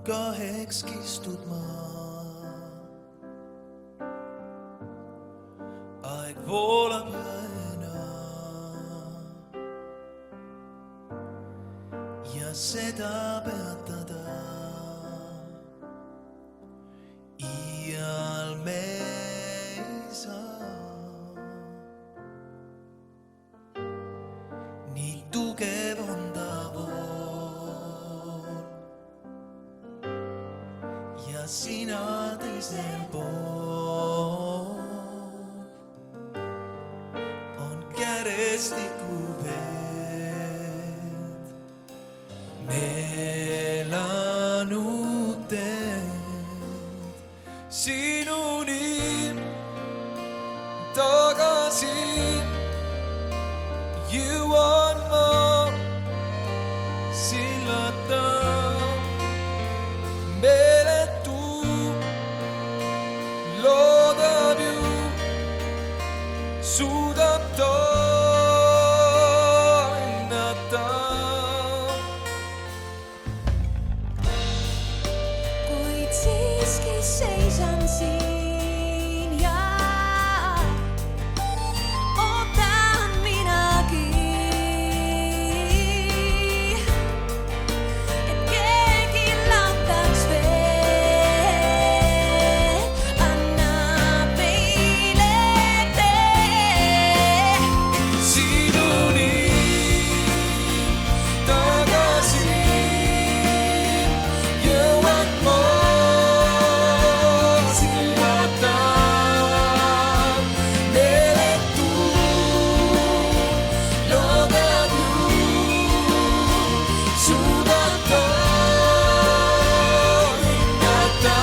kaheks kistud ma. Aeg voolab jõena ja seda peatada iial me ei saa. Nii tugev on ta vool ja sina teisel pool on kärestiku veed neelanud teed sinuni tagasi. Jõuan ma sillata meeletu loodab ju suudab toinata. Kuid siiski seisan siin ja ootan minagi, et keegi lautaks veel, annab meile tee. Sinuni tagasi jõuan ma sillata meeletu loodab ju suudab toinata.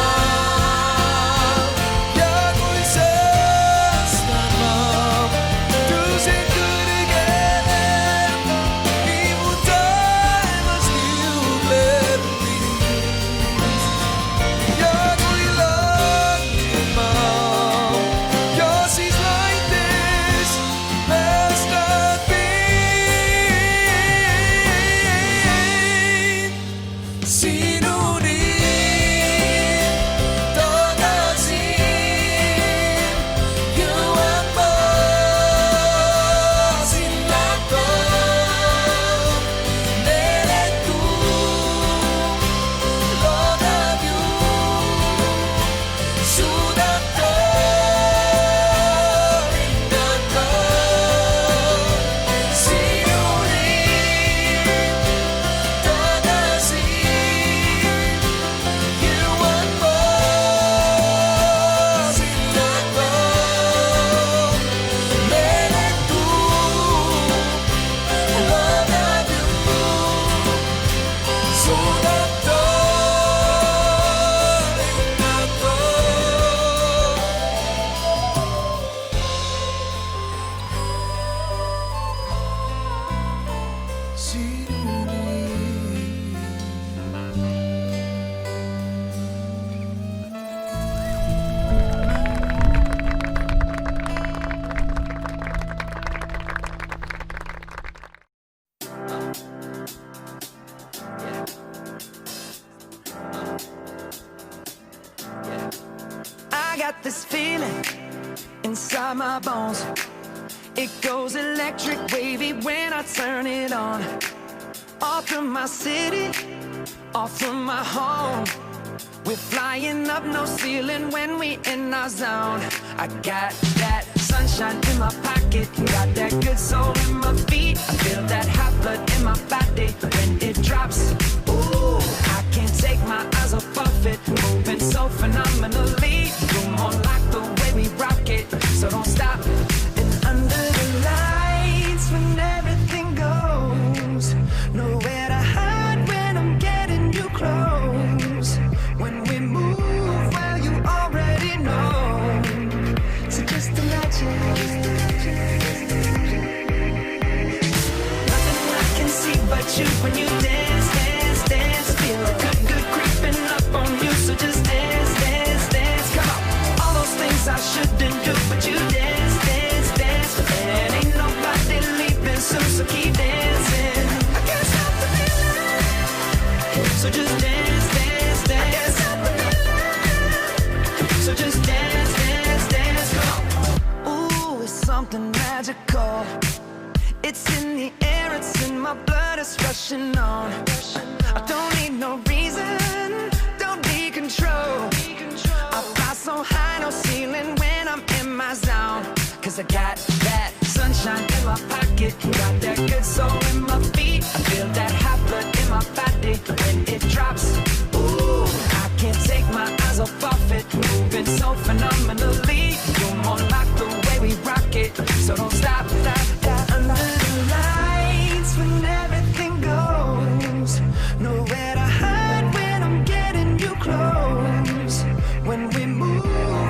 Ja kui säästan ma tõusen kõrgele, nii mu taevast jõubleb mind. Ja kui langen ma ja siis laites päästad mind. Sinuni tagasi jõuan ma sillata meeletu loodab ju suudab toinata. Sinuni tagasi jõuan ma sillata meeletu loodab ju suudab toinata. I got this feeling inside my bones. It goes electric wavy when I turn it on. Off from my city, off from my home. We're flying up, no ceiling when we in our zone. I got that sunshine in my pocket, got that good soul in my feet. I feel that hot blood in my body when it drops. Ooh, I can't take my eyes off it, moving so phenomenally. You're more like the way we rock it, so don't stop. And under the lights when everything goes, nowhere to hide when I'm getting you close. When we move, well, you already know. So just imagine. Nothing I can see but you when you dance, dance, dance. Feel good, good creeping up on you. So just dance, dance, dance. Come on. All those things I shouldn't do, but you dance, dance, dance. And ain't nobody leaving soon, so keep dancing. I can't stop the feeling. So just dance, dance, dance. magical. It's in the air, it's in my blood, it's rushing on. I don't need no reason, don't need control. I fly so high, no ceiling when I'm in my zone. Cause I got that sunshine in my pocket, got that good soul in my feet. I feel that hot blood in my body when it drops. Ooh, I can't take my eyes off of it, moving so phenomenally. You're more like the way we rock it, so don't stop, stop, stop. Under the lights when everything goes, nowhere to hide when I'm getting you close. When we move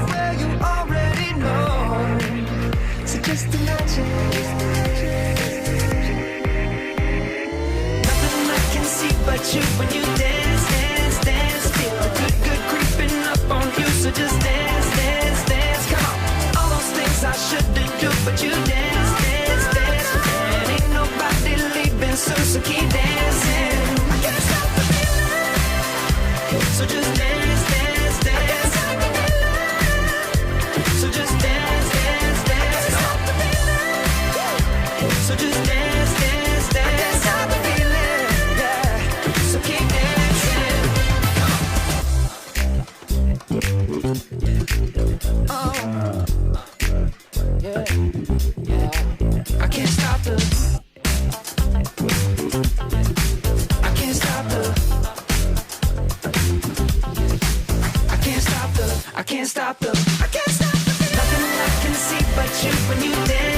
where you already know, so just imagine. Nothing I can see but you when you dance, dance, dance. Feel the good, good creeping up on you, so just dance, dance, dance. Come on, all those things I shouldn't do, but you dance, dance, dance. And ain't nobody leaving soon, so keep dancing. I can't stop the feeling, so just dance, dance, dance. So just dance, dance, dance. So just dance, dance, dance. I can't stop the feeling, yeah. So keep dancing. Oh, yeah, yeah. I can't stop the. I can't stop the. I can't stop the. I can't stop the. I can't stop the. Nothing I can see but you when you dance.